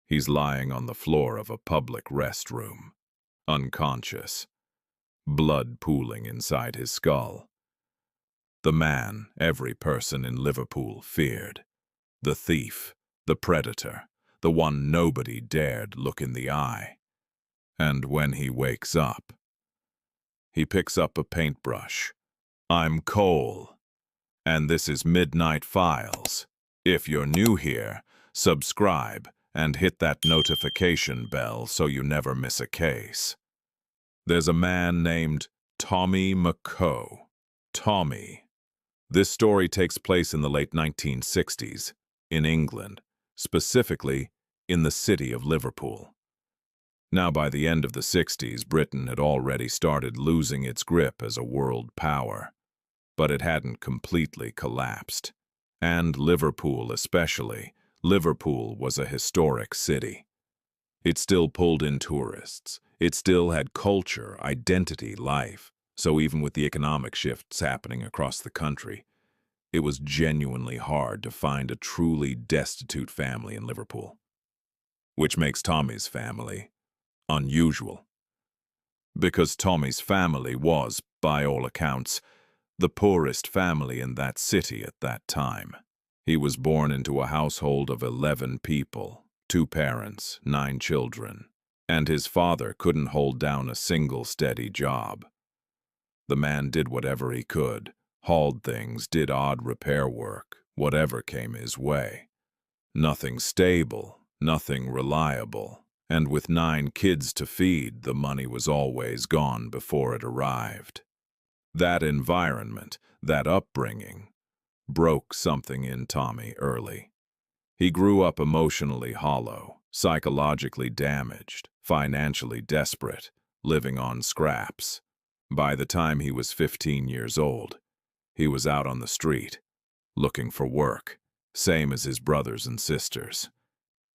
He's lying on the floor of a public restroom, unconscious, blood pooling inside his skull. The man every person in Liverpool feared. The thief, the predator, the one nobody dared look in the eye. And when he wakes up, he picks up a paintbrush. I'm Cole, and this is Midnight Files. If you're new here, subscribe and hit that notification bell so you never miss a case. There's a man named Tommy McCoe. Tommy. This story takes place in the late 1960s, in England, specifically in the city of Liverpool. Now, by the end of the 60s, Britain had already started losing its grip as a world power, but it hadn't completely collapsed. And Liverpool especially. Liverpool was a historic city. It still pulled in tourists. It still had culture, identity, life. So even with the economic shifts happening across the country, it was genuinely hard to find a truly destitute family in Liverpool. Which makes Tommy's family unusual. Because Tommy's family was, by all accounts, the poorest family in that city at that time. He was born into a household of 11 people, 2 parents, 9 children, and his father couldn't hold down a single steady job. The man did whatever he could, hauled things, did odd repair work, whatever came his way. Nothing stable, nothing reliable, and with 9 kids to feed, the money was always gone before it arrived. That environment, that upbringing, broke something in Tommy early. He grew up emotionally hollow, psychologically damaged, financially desperate, living on scraps. By the time he was 15 years old, he was out on the street, looking for work, same as his brothers and sisters.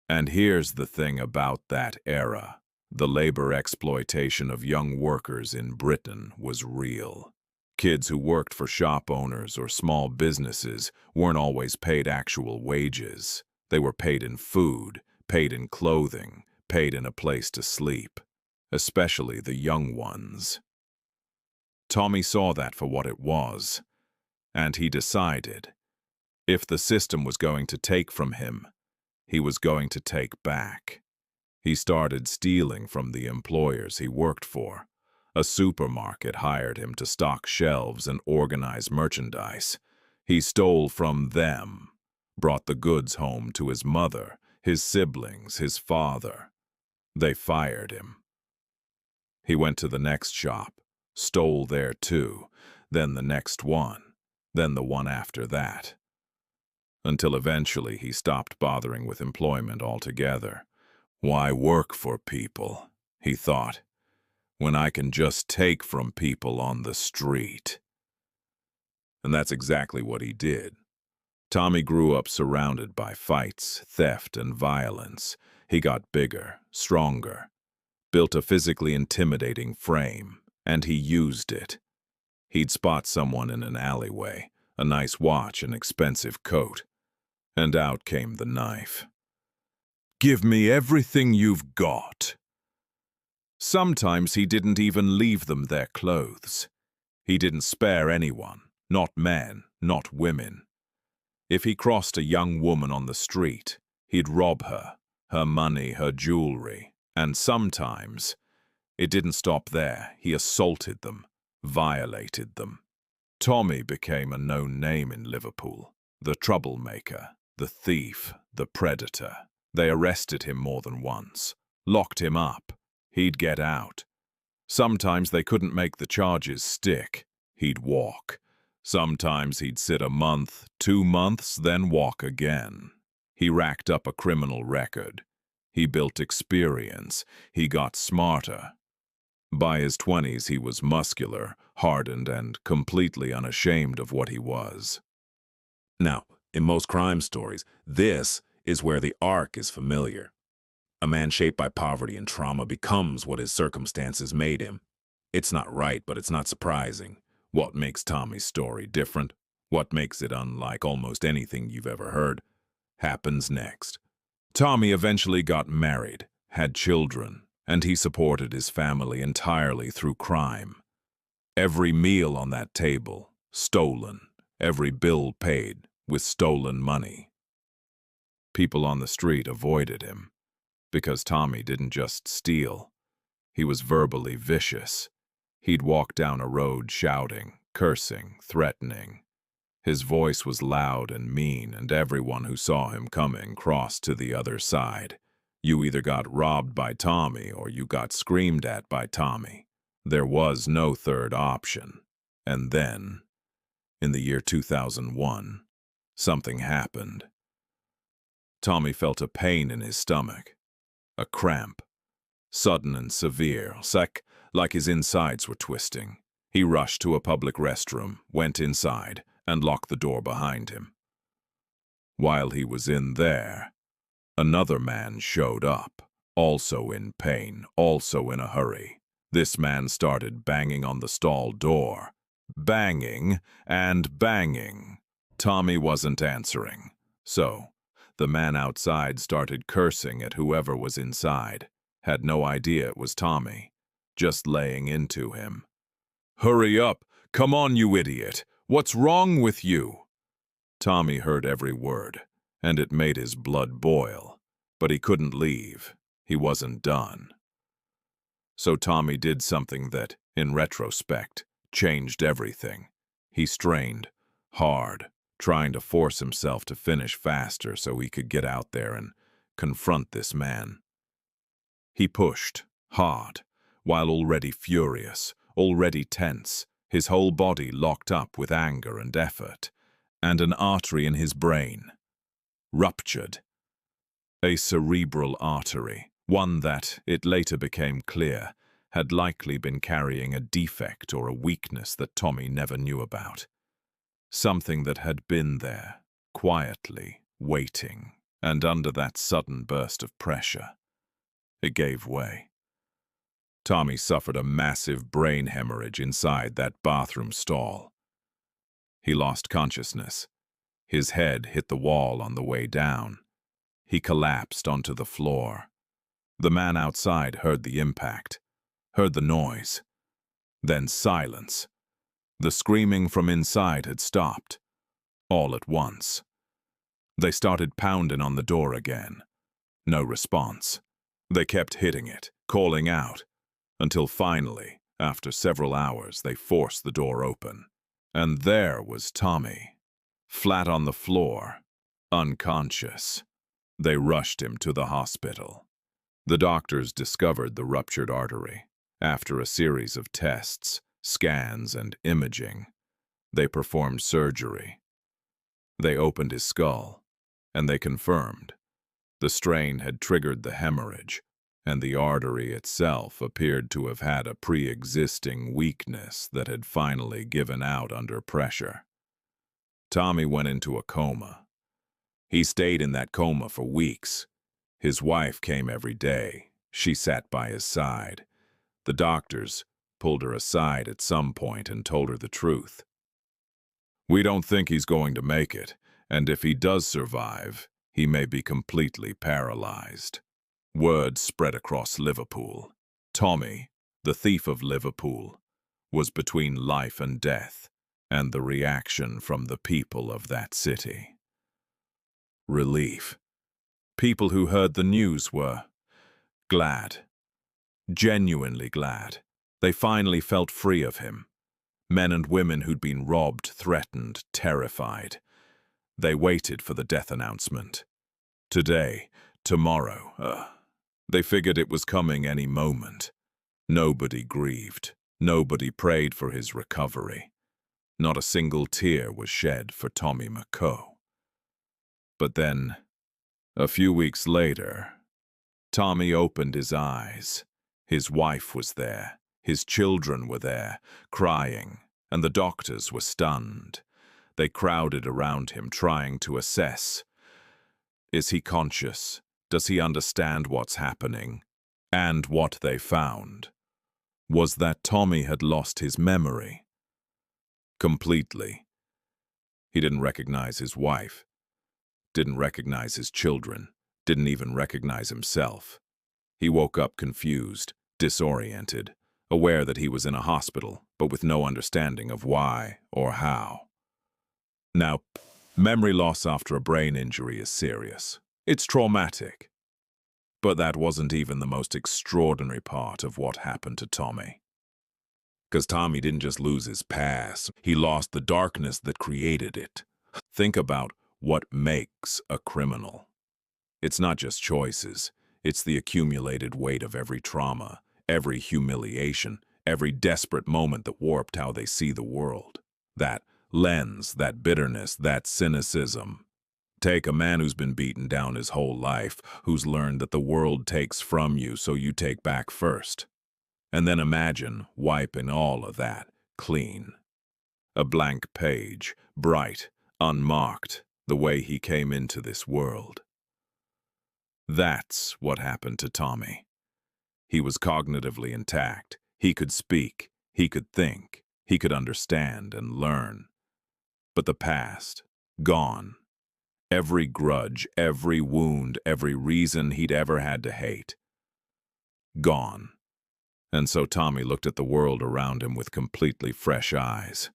And here's the thing about that era. The labor exploitation of young workers in Britain was real. Kids who worked for shop owners or small businesses weren't always paid actual wages. They were paid in food, paid in clothing, paid in a place to sleep, especially the young ones. Tommy saw that for what it was, and he decided, if the system was going to take from him, he was going to take back. He started stealing from the employers he worked for. A supermarket hired him to stock shelves and organize merchandise. He stole from them, brought the goods home to his mother, his siblings, his father. They fired him. He went to the next shop, stole there too, then the next one, then the one after that. Until eventually he stopped bothering with employment altogether. Why work for people, he thought, when I can just take from people on the street? And that's exactly what he did. Tommy grew up surrounded by fights, theft, and violence. He got bigger, stronger, built a physically intimidating frame, and he used it. He'd spot someone in an alleyway, a nice watch, an expensive coat, and out came the knife. Give me everything you've got. Sometimes he didn't even leave them their clothes. He didn't spare anyone, not men, not women. If he crossed a young woman on the street, he'd rob her, her money, her jewelry, and sometimes, it didn't stop there, he assaulted them, violated them. Tommy became a known name in Liverpool, the troublemaker, the thief, the predator. They arrested him more than once, locked him up. He'd get out. Sometimes they couldn't make the charges stick. He'd walk. Sometimes he'd sit a month, 2 months, then walk again. He racked up a criminal record. He built experience. He got smarter. By his 20s, he was muscular, hardened, and completely unashamed of what he was. Now, in most crime stories, this is where the arc is familiar. A man shaped by poverty and trauma becomes what his circumstances made him. It's not right, but it's not surprising. What makes Tommy's story different, what makes it unlike almost anything you've ever heard, happens next. Tommy eventually got married, had children, and he supported his family entirely through crime. Every meal on that table, stolen. Every bill paid with stolen money. People on the street avoided him because Tommy didn't just steal. He was verbally vicious. He'd walk down a road shouting, cursing, threatening. His voice was loud and mean, and everyone who saw him coming crossed to the other side. You either got robbed by Tommy or you got screamed at by Tommy. There was no third option. And then, in the year 2001, something happened. Tommy felt a pain in his stomach, a cramp, sudden and severe, like his insides were twisting. He rushed to a public restroom, went inside, and locked the door behind him. While he was in there, another man showed up, also in pain, also in a hurry. This man started banging on the stall door. Banging and banging. Tommy wasn't answering, so the man outside started cursing at whoever was inside. Had no idea it was Tommy, just laying into him. "Hurry up! Come on, you idiot! What's wrong with you?" Tommy heard every word, and it made his blood boil. But he couldn't leave. He wasn't done. So Tommy did something that, in retrospect, changed everything. He strained, hard, trying to force himself to finish faster so he could get out there and confront this man. He pushed, hard, while already furious, already tense, his whole body locked up with anger and effort, and an artery in his brain ruptured. A cerebral artery, one that, it later became clear, had likely been carrying a defect or a weakness that Tommy never knew about. Something that had been there, quietly, waiting, and under that sudden burst of pressure, it gave way. Tommy suffered a massive brain hemorrhage inside that bathroom stall. He lost consciousness. His head hit the wall on the way down. He collapsed onto the floor. The man outside heard the impact, heard the noise. Then silence. The screaming from inside had stopped. All at once. They started pounding on the door again. No response. They kept hitting it, calling out, until finally, after several hours, they forced the door open. And there was Tommy, flat on the floor, unconscious. They rushed him to the hospital. The doctors discovered the ruptured artery. After a series of tests, scans, and imaging, they performed surgery. They opened his skull, and they confirmed the strain had triggered the hemorrhage, and the artery itself appeared to have had a pre-existing weakness that had finally given out under pressure. Tommy went into a coma. He stayed in that coma for weeks. His wife came every day. She sat by his side. The doctors pulled her aside at some point and told her the truth. "We don't think he's going to make it, and if he does survive, he may be completely paralyzed." Word spread across Liverpool. Tommy, the thief of Liverpool, was between life and death, and the reaction from the people of that city. Relief. People who heard the news were glad, genuinely glad. They finally felt free of him. Men and women who'd been robbed, threatened, terrified. They waited for the death announcement. Today, tomorrow, they figured it was coming any moment. Nobody grieved. Nobody prayed for his recovery. Not a single tear was shed for Tommy McCoe. But then, a few weeks later, Tommy opened his eyes. His wife was there. His children were there, crying, and the doctors were stunned. They crowded around him, trying to assess. Is he conscious? Does he understand what's happening? And what they found was that Tommy had lost his memory. Completely. He didn't recognize his wife, didn't recognize his children, didn't even recognize himself. He woke up confused, disoriented, aware that he was in a hospital, but with no understanding of why or how. Now, memory loss after a brain injury is serious. It's traumatic. But that wasn't even the most extraordinary part of what happened to Tommy. Because Tommy didn't just lose his past, he lost the darkness that created it. Think about what makes a criminal. It's not just choices, it's the accumulated weight of every trauma, every humiliation, every desperate moment that warped how they see the world. That lens, that bitterness, that cynicism. Take a man who's been beaten down his whole life, who's learned that the world takes from you so you take back first. And then imagine wiping all of that clean. A blank page, bright, unmarked, the way he came into this world. That's what happened to Tommy. He was cognitively intact. He could speak, he could think, he could understand and learn. But the past, gone. Every grudge, every wound, every reason he'd ever had to hate. Gone. And so Tommy looked at the world around him with completely fresh eyes.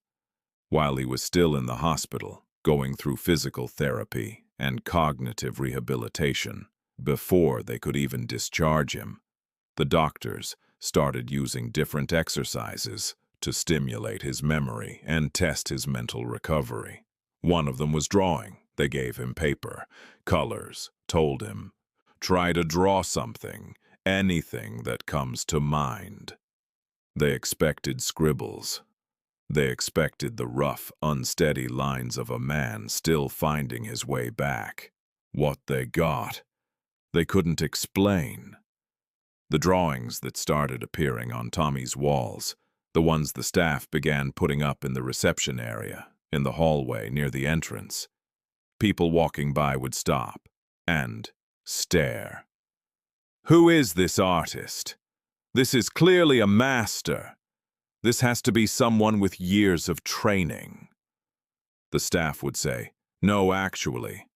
While he was still in the hospital, going through physical therapy and cognitive rehabilitation, before they could even discharge him, the doctors started using different exercises to stimulate his memory and test his mental recovery. One of them was drawing. They gave him paper, colors, told him, try to draw something, anything that comes to mind. They expected scribbles. They expected the rough, unsteady lines of a man still finding his way back. What they got, they couldn't explain. The drawings that started appearing on Tommy's walls, the ones the staff began putting up in the reception area, in the hallway near the entrance. People walking by would stop and stare. Who is this artist? This is clearly a master. This has to be someone with years of training. The staff would say, no, actually,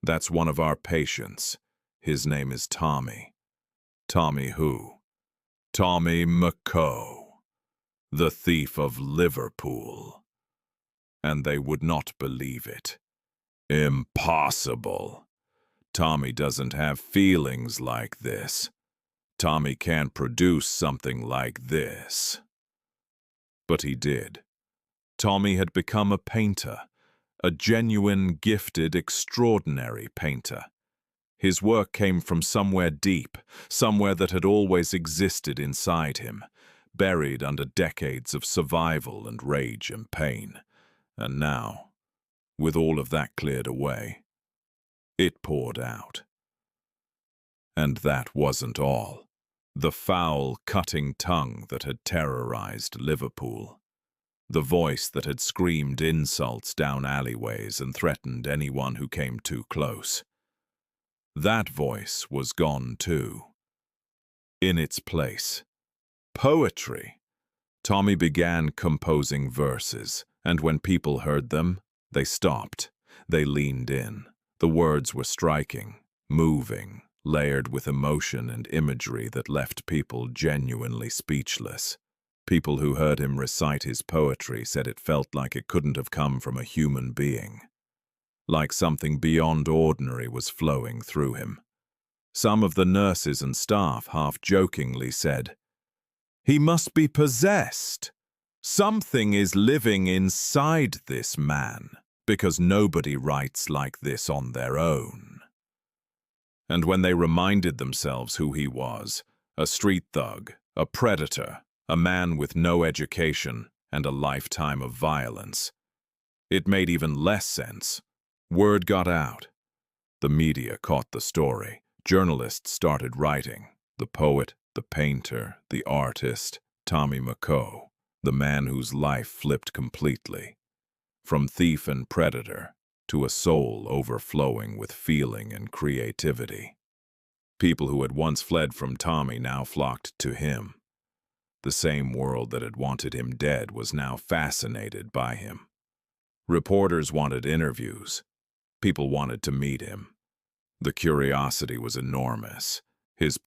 that's one of our patients. His name is Tommy. Tommy who? Tommy McCoe, the thief of Liverpool. And they would not believe it. Impossible. Tommy doesn't have feelings like this. Tommy can't produce something like this. But he did. Tommy had become a painter, a genuine, gifted, extraordinary painter. His work came from somewhere deep, somewhere that had always existed inside him, buried under decades of survival and rage and pain. And now, with all of that cleared away, it poured out. And that wasn't all. The foul, cutting tongue that had terrorized Liverpool. The voice that had screamed insults down alleyways and threatened anyone who came too close. That voice was gone too. In its place, poetry. Tommy began composing verses, and when people heard them, they stopped. They leaned in. The words were striking, moving, layered with emotion and imagery that left people genuinely speechless. People who heard him recite his poetry said it felt like it couldn't have come from a human being. Like something beyond ordinary was flowing through him. Some of the nurses and staff half-jokingly said, "He must be possessed. Something is living inside this man, because nobody writes like this on their own." And when they reminded themselves who he was, a street thug, a predator, a man with no education and a lifetime of violence, it made even less sense. Word got out. The media caught the story. Journalists started writing. The poet, the painter, the artist, Tommy McCoe, the man whose life flipped completely. From thief and predator to a soul overflowing with feeling and creativity. People who had once fled from Tommy now flocked to him. The same world that had wanted him dead was now fascinated by him. Reporters wanted interviews. People wanted to meet him. The curiosity was enormous. His